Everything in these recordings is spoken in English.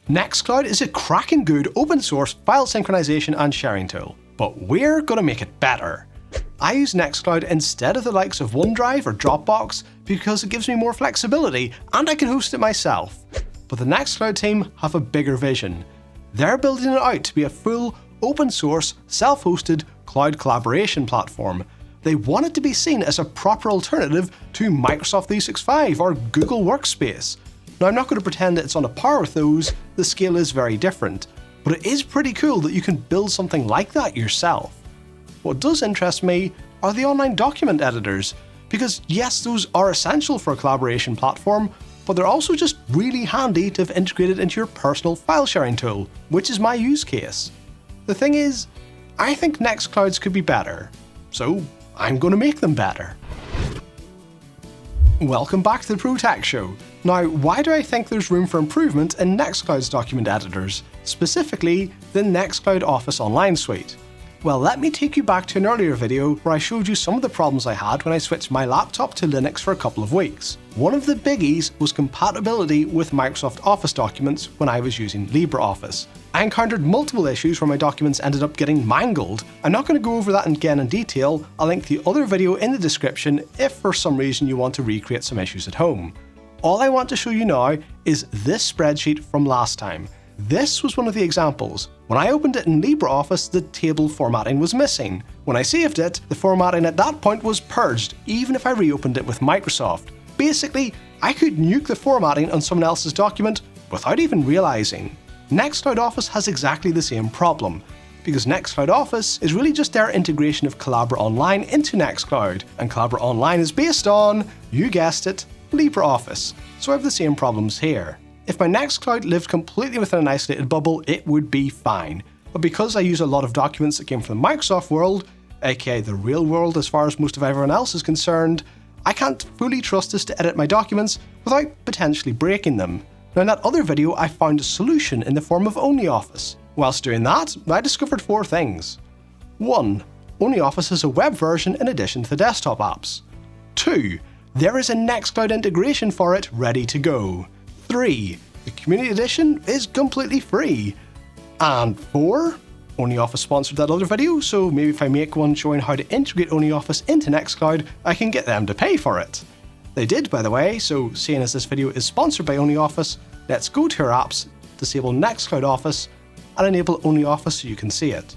Nextcloud is a cracking good open source file synchronization and sharing tool, but we're going to make it better. I use Nextcloud instead of the likes of OneDrive or Dropbox because it gives me more flexibility and I can host it myself. But the Nextcloud team have a bigger vision. They're building it out to be a full, open source, self-hosted cloud collaboration platform. They want it to be seen as a proper alternative to Microsoft 365 or Google Workspace. Now, I'm not going to pretend that it's on a par with those, the scale is very different, but it is pretty cool that you can build something like that yourself. What does interest me are the online document editors, because yes, those are essential for a collaboration platform, but they're also just really handy to have integrated into your personal file sharing tool, which is my use case. The thing is, I think Nextclouds could be better, so I'm going to make them better. Welcome back to the Pro Tech Show. Now, why do I think there's room for improvement in Nextcloud's document editors, specifically the Nextcloud Office Online Suite? Well, let me take you back to an earlier video where I showed you some of the problems I had when I switched my laptop to Linux for a couple of weeks. One of the biggies was compatibility with Microsoft Office documents when I was using LibreOffice. I encountered multiple issues where my documents ended up getting mangled. I'm not going to go over that again in detail. I'll link the other video in the description if for some reason you want to recreate some issues at home. All I want to show you now is this spreadsheet from last time. This was one of the examples. When I opened it in LibreOffice, the table formatting was missing. When I saved it, the formatting at that point was purged, even if I reopened it with Microsoft. Basically, I could nuke the formatting on someone else's document without even realizing. Nextcloud Office has exactly the same problem, because Nextcloud Office is really just their integration of Collabora Online into Nextcloud, and Collabora Online is based on, you guessed it, LibreOffice, so I have the same problems here. If my Nextcloud lived completely within an isolated bubble, it would be fine. But because I use a lot of documents that came from the Microsoft world, aka the real world as far as most of everyone else is concerned, I can't fully trust this to edit my documents without potentially breaking them. Now, in that other video, I found a solution in the form of OnlyOffice. Whilst doing that, I discovered 4 things. 1. OnlyOffice has a web version in addition to the desktop apps. 2. There is a Nextcloud integration for it ready to go. 3. The Community Edition is completely free. And 4. OnlyOffice sponsored that other video, so maybe if I make one showing how to integrate OnlyOffice into Nextcloud, I can get them to pay for it. They did, by the way, so seeing as this video is sponsored by OnlyOffice, let's go to our apps, disable Nextcloud Office, and enable OnlyOffice so you can see it.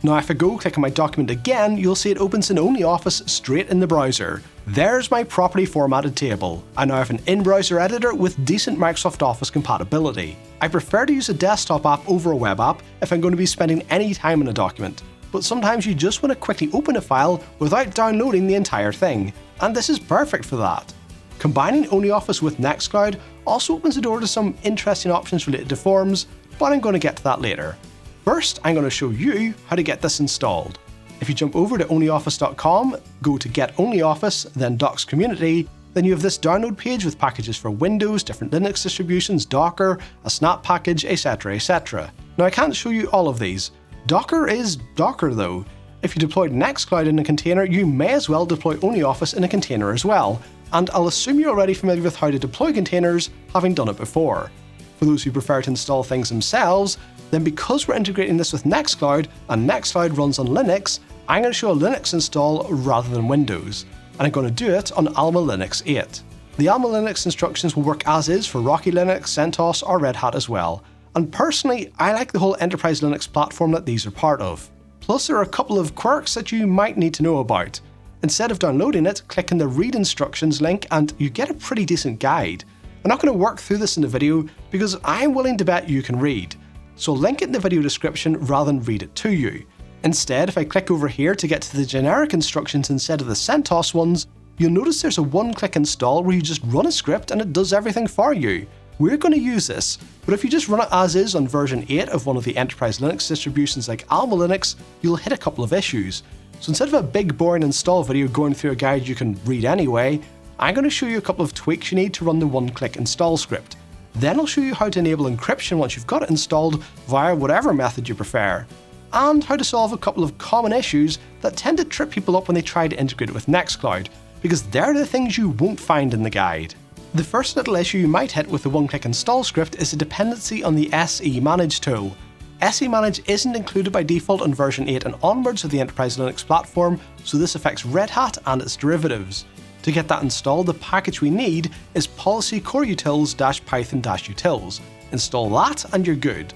Now, if I go click on my document again, you'll see it opens in OnlyOffice straight in the browser. There's my properly formatted table. I now have an in-browser editor with decent Microsoft Office compatibility. I prefer to use a desktop app over a web app if I'm going to be spending any time in a document, but sometimes you just want to quickly open a file without downloading the entire thing, and this is perfect for that. Combining OnlyOffice with Nextcloud also opens the door to some interesting options related to forms, but I'm going to get to that later. First, I'm going to show you how to get this installed. If you jump over to onlyoffice.com, go to Get OnlyOffice, then Docs Community, then you have this download page with packages for Windows, different Linux distributions, Docker, a Snap package, etc, etc. Now, I can't show you all of these. Docker is Docker though. If you deployed Nextcloud in a container, you may as well deploy OnlyOffice in a container as well, and I'll assume you're already familiar with how to deploy containers, having done it before. For those who prefer to install things themselves, then because we're integrating this with Nextcloud, and Nextcloud runs on Linux, I'm going to show a Linux install rather than Windows, and I'm going to do it on Alma Linux 8. The Alma Linux instructions will work as is for Rocky Linux, CentOS or Red Hat as well, and personally I like the whole Enterprise Linux platform that these are part of. Plus there are a couple of quirks that you might need to know about. Instead of downloading it, click on the Read Instructions link and you get a pretty decent guide. I'm not going to work through this in the video because I'm willing to bet you can read, so I'll link it in the video description rather than read it to you. Instead, if I click over here to get to the generic instructions instead of the CentOS ones, you'll notice there's a one-click install where you just run a script and it does everything for you. We're going to use this, but if you just run it as is on version 8 of one of the Enterprise Linux distributions like Alma Linux, you'll hit a couple of issues. So instead of a big boring install video going through a guide you can read anyway, I'm going to show you a couple of tweaks you need to run the one-click install script. Then I'll show you how to enable encryption once you've got it installed via whatever method you prefer, and how to solve a couple of common issues that tend to trip people up when they try to integrate it with Nextcloud, because they're the things you won't find in the guide. The first little issue you might hit with the one-click install script is a dependency on the SEManage tool. SEManage isn't included by default on version 8 and onwards of the Enterprise Linux platform, so this affects Red Hat and its derivatives. To get that installed, the package we need is policy coreutils-python-utils. Install that and you're good.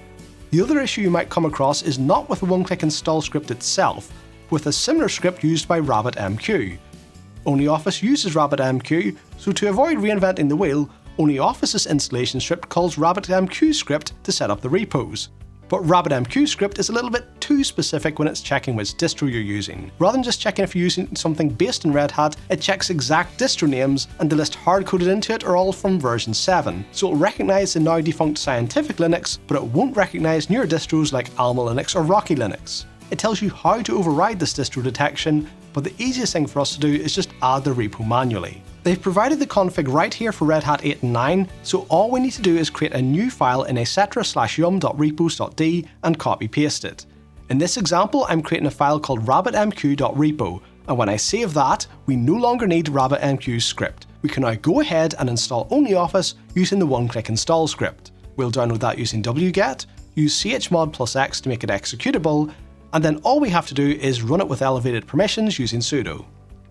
The other issue you might come across is not with the one-click install script itself, but with a similar script used by RabbitMQ. OnlyOffice uses RabbitMQ, so to avoid reinventing the wheel, OnlyOffice's installation script calls RabbitMQ script to set up the repos. But RabbitMQ script is a little bit too specific when it's checking which distro you're using. Rather than just checking if you're using something based in Red Hat, it checks exact distro names, and the list hard-coded into it are all from version 7. So it'll recognise the now defunct Scientific Linux, but it won't recognise newer distros like Alma Linux or Rocky Linux. It tells you how to override this distro detection, but the easiest thing for us to do is just add the repo manually. They've provided the config right here for Red Hat 8 and 9, so all we need to do is create a new file in etc/yum.repos.d and copy paste it. In this example, I'm creating a file called rabbitmq.repo, and when I save that, we no longer need RabbitMQ's script. We can now go ahead and install OnlyOffice using the one-click install script. We'll download that using wget, use chmod +x to make it executable, and then all we have to do is run it with elevated permissions using sudo.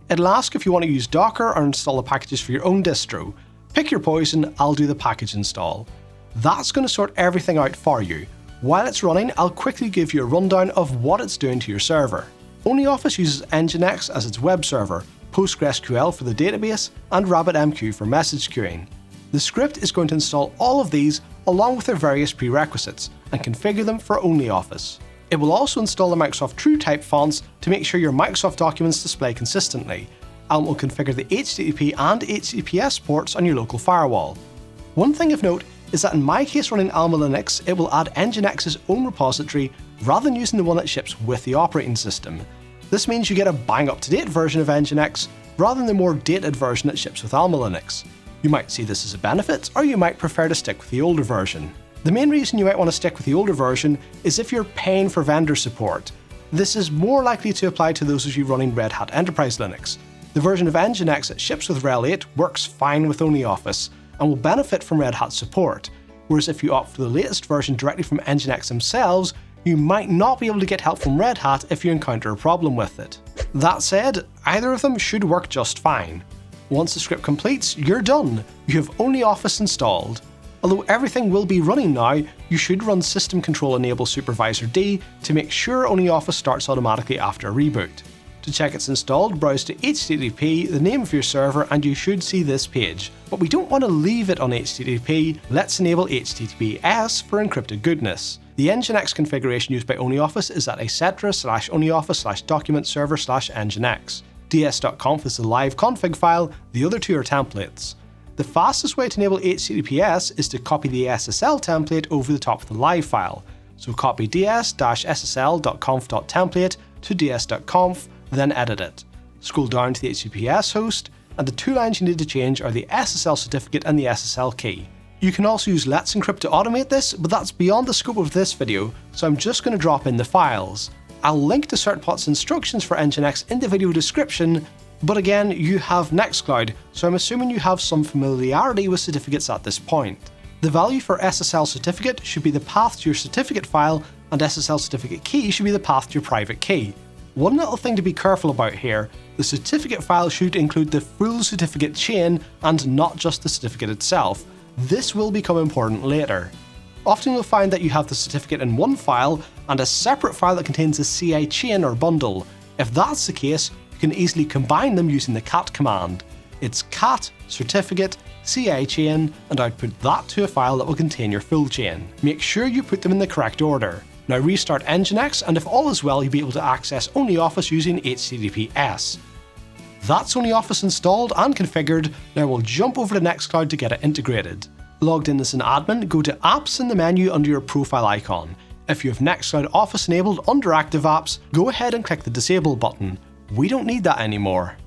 It'll ask if you want to use Docker or install the packages for your own distro. Pick your poison, I'll do the package install. That's going to sort everything out for you. While it's running, I'll quickly give you a rundown of what it's doing to your server. OnlyOffice uses Nginx as its web server, PostgreSQL for the database, and RabbitMQ for message queuing. The script is going to install all of these along with their various prerequisites and configure them for OnlyOffice. It will also install the Microsoft TrueType fonts to make sure your Microsoft documents display consistently, and will configure the HTTP and HTTPS ports on your local firewall. One thing of note is that in my case running Alma Linux, it will add Nginx's own repository rather than using the one that ships with the operating system. This means you get a bang up-to-date version of Nginx rather than the more dated version that ships with Alma Linux. You might see this as a benefit, or you might prefer to stick with the older version. The main reason you might want to stick with the older version is if you're paying for vendor support. This is more likely to apply to those of you running Red Hat Enterprise Linux. The version of Nginx that ships with RHEL 8 works fine with OnlyOffice and will benefit from Red Hat support, whereas if you opt for the latest version directly from Nginx themselves, you might not be able to get help from Red Hat if you encounter a problem with it. That said, either of them should work just fine. Once the script completes, you're done. You have OnlyOffice installed. Although everything will be running now, you should run system control enable supervisor D to make sure OnlyOffice starts automatically after a reboot. To check it's installed, browse to HTTP, the name of your server, and you should see this page. But we don't want to leave it on HTTP, let's enable HTTPS for encrypted goodness. The Nginx configuration used by OnlyOffice is at etc/onlyoffice/document server/nginx. ds.conf is the live config file, the other two are templates. The fastest way to enable HTTPS is to copy the SSL template over the top of the live file. So copy ds-ssl.conf.template to ds.conf, then edit it. Scroll down to the HTTPS host, and the two lines you need to change are the SSL certificate and the SSL key. You can also use Let's Encrypt to automate this, but that's beyond the scope of this video, so I'm just going to drop in the files. I'll link to CertBot's instructions for Nginx in the video description, but again, you have Nextcloud, so I'm assuming you have some familiarity with certificates at this point. The value for SSL certificate should be the path to your certificate file, and SSL certificate key should be the path to your private key. One little thing to be careful about here, the certificate file should include the full certificate chain and not just the certificate itself. This will become important later. Often you'll find that you have the certificate in one file and a separate file that contains the CI chain or bundle. If that's the case, you can easily combine them using the cat command. It's cat certificate CI chain and output that to a file that will contain your full chain. Make sure you put them in the correct order. Now restart Nginx, and if all is well, you'll be able to access OnlyOffice using HTTPS. That's OnlyOffice installed and configured. Now we'll jump over to Nextcloud to get it integrated. Logged in as an admin, go to Apps in the menu under your profile icon. If you have Nextcloud Office enabled under Active Apps, go ahead and click the Disable button. We don't need that anymore.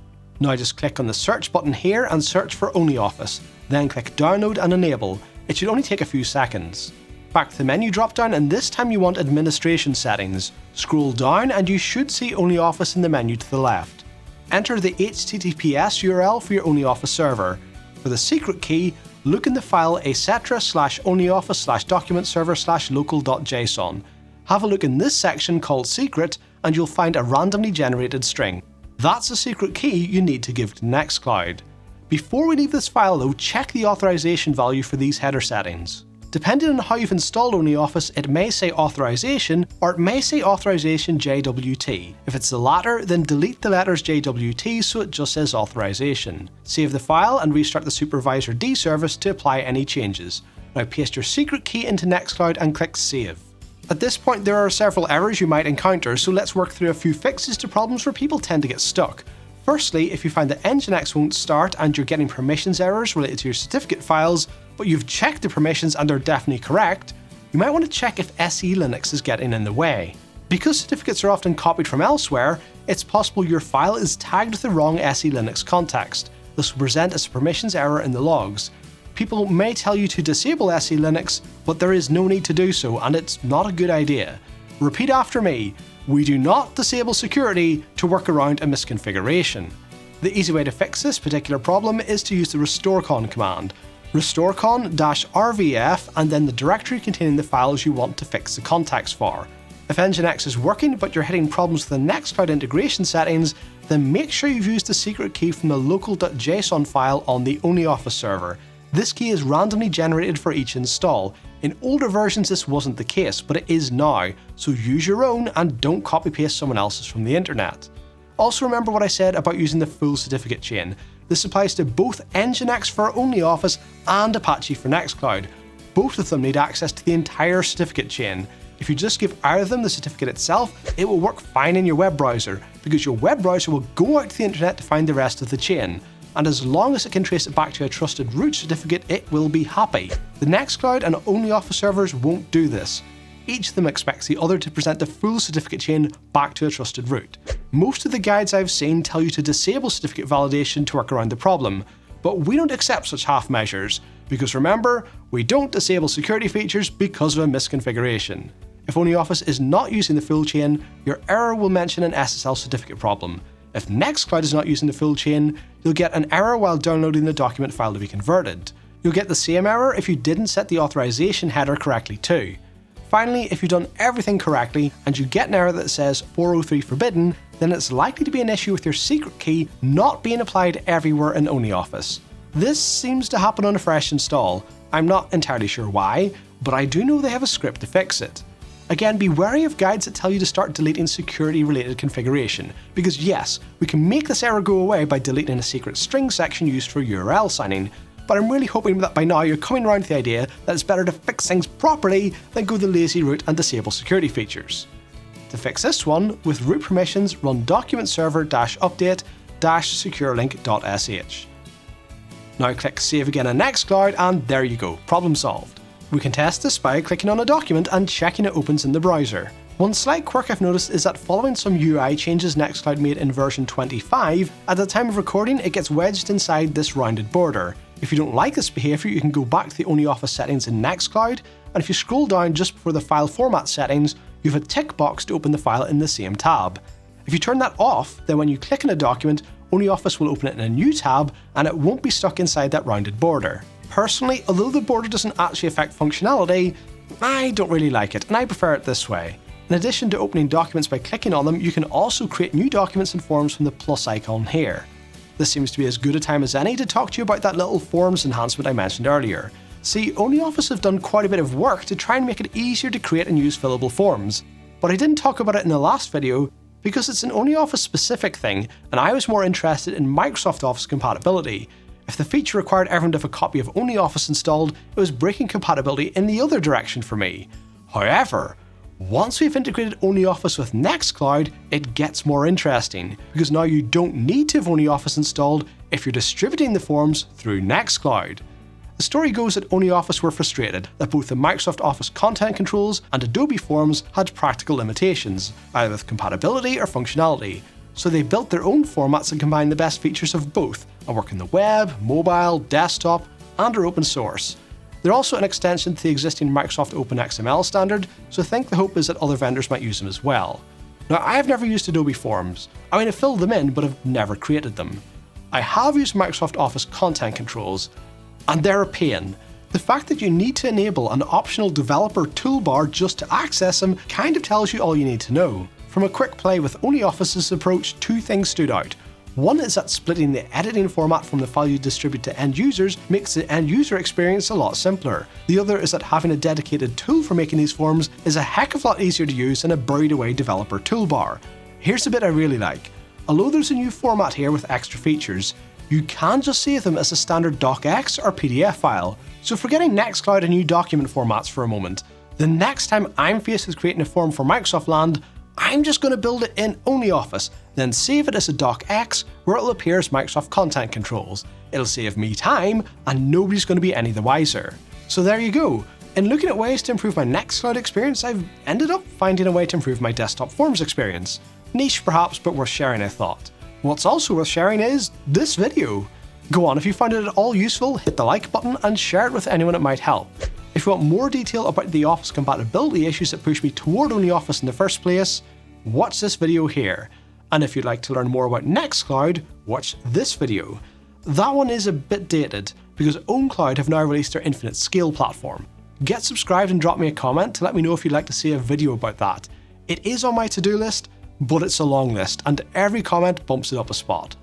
Now just click on the search button here and search for OnlyOffice, then click Download and Enable. It should only take a few seconds. Back to the menu drop-down, and this time you want Administration Settings. Scroll down and you should see OnlyOffice in the menu to the left. Enter the HTTPS URL for your OnlyOffice server. for the secret key, look in the file etc/onlyoffice/document server/local.json. Have a look in this section called secret and you'll find a randomly generated string. That's the secret key you need to give to Nextcloud. Before we leave this file though, check the authorization value for these header settings. Depending on how you've installed OnlyOffice, it may say authorization or it may say authorization JWT. If it's the latter, then delete the letters JWT so it just says authorization. Save the file and restart the Supervisor D service to apply any changes. Now paste your secret key into Nextcloud and click Save. At this point there are several errors you might encounter, so let's work through a few fixes to problems where people tend to get stuck. Firstly, if you find that Nginx won't start and you're getting permissions errors related to your certificate files, but you've checked the permissions and they're definitely correct, you might want to check if SE Linux is getting in the way. Because certificates are often copied from elsewhere, it's possible your file is tagged with the wrong SE Linux context. This will present as a permissions error in the logs. People may tell you to disable SE Linux, but there is no need to do so and it's not a good idea. Repeat after me. We do not disable security to work around a misconfiguration. The easy way to fix this particular problem is to use the restorecon command. Restorecon-rvf and then the directory containing the files you want to fix the context for. If Nginx is working but you're hitting problems with the Nextcloud integration settings, then make sure you've used the secret key from the local.json file on the OnlyOffice server. This key is randomly generated for each install. In older versions this wasn't the case, but it is now, so use your own and don't copy paste someone else's from the internet. Also remember what I said about using the full certificate chain. This applies to both Nginx for OnlyOffice and Apache for Nextcloud. Both of them need access to the entire certificate chain. If you just give either of them the certificate itself, it will work fine in your web browser, because your web browser will go out to the internet to find the rest of the chain. And as long as it can trace it back to a trusted root certificate, it will be happy. The Nextcloud and OnlyOffice servers won't do this. Each of them expects the other to present the full certificate chain back to a trusted root. Most of the guides I've seen tell you to disable certificate validation to work around the problem, but we don't accept such half measures, because remember, we don't disable security features because of a misconfiguration. If OnlyOffice is not using the full chain, your error will mention an SSL certificate problem. If Nextcloud is not using the full chain, you'll get an error while downloading the document file to be converted. You'll get the same error if you didn't set the authorization header correctly too. Finally, if you've done everything correctly and you get an error that says 403 forbidden, then it's likely to be an issue with your secret key not being applied everywhere in OnlyOffice. This seems to happen on a fresh install. I'm not entirely sure why, but I do know they have a script to fix it. Again, be wary of guides that tell you to start deleting security-related configuration, because yes, we can make this error go away by deleting a secret string section used for URL signing, but I'm really hoping that by now you're coming around to the idea that it's better to fix things properly than go the lazy route and disable security features. To fix this one, with root permissions, run document-server-update-securelink.sh. Now click Save again on Nextcloud and there you go, problem solved. We can test this by clicking on a document and checking it opens in the browser. One slight quirk I've noticed is that following some UI changes Nextcloud made in version 25, at the time of recording it gets wedged inside this rounded border. If you don't like this behaviour, you can go back to the OnlyOffice settings in Nextcloud, and if you scroll down just before the file format settings, you have a tick box to open the file in the same tab. If you turn that off, then when you click on a document, OnlyOffice will open it in a new tab and it won't be stuck inside that rounded border. Personally, although the border doesn't actually affect functionality, I don't really like it and I prefer it this way. In addition to opening documents by clicking on them, you can also create new documents and forms from the plus icon here. This seems to be as good a time as any to talk to you about that little forms enhancement I mentioned earlier. See, OnlyOffice have done quite a bit of work to try and make it easier to create and use fillable forms, but I didn't talk about it in the last video because it's an OnlyOffice specific thing and I was more interested in Microsoft Office compatibility. If the feature required everyone to have a copy of OnlyOffice installed, it was breaking compatibility in the other direction for me. However, once we've integrated OnlyOffice with Nextcloud, it gets more interesting, because now you don't need to have OnlyOffice installed if you're distributing the forms through Nextcloud. The story goes that OnlyOffice were frustrated that both the Microsoft Office content controls and Adobe Forms had practical limitations, either with compatibility or functionality, so they built their own formats that combine the best features of both and work in the web, mobile, desktop, and are open source. They're also an extension to the existing Microsoft OpenXML standard, so I think the hope is that other vendors might use them as well. Now, I have never used Adobe Forms. I mean, I've filled them in, but I've never created them. I have used Microsoft Office content controls, and they're a pain. The fact that you need to enable an optional developer toolbar just to access them kind of tells you all you need to know. From a quick play with OnlyOffice's approach, two things stood out. One is that splitting the editing format from the file you distribute to end users makes the end user experience a lot simpler. The other is that having a dedicated tool for making these forms is a heck of a lot easier to use than a buried away developer toolbar. Here's the bit I really like. Although there's a new format here with extra features, you can just save them as a standard docx or PDF file. So forgetting Nextcloud and new document formats for a moment, the next time I'm faced with creating a form for Microsoft Land, I'm just going to build it in OnlyOffice, then save it as a docx where it'll appear as Microsoft Content Controls. It'll save me time and nobody's going to be any the wiser. So there you go. In looking at ways to improve my Nextcloud experience, I've ended up finding a way to improve my desktop forms experience. Niche perhaps, but worth sharing, I thought. What's also worth sharing is this video. Go on, if you found it at all useful, hit the like button and share it with anyone it might help. If you want more detail about the Office compatibility issues that pushed me toward OnlyOffice in the first place, watch this video here. And if you'd like to learn more about Nextcloud, watch this video. That one is a bit dated, because OwnCloud have now released their Infinite Scale platform. Get subscribed and drop me a comment to let me know if you'd like to see a video about that. It is on my to-do list, but it's a long list, and every comment bumps it up a spot.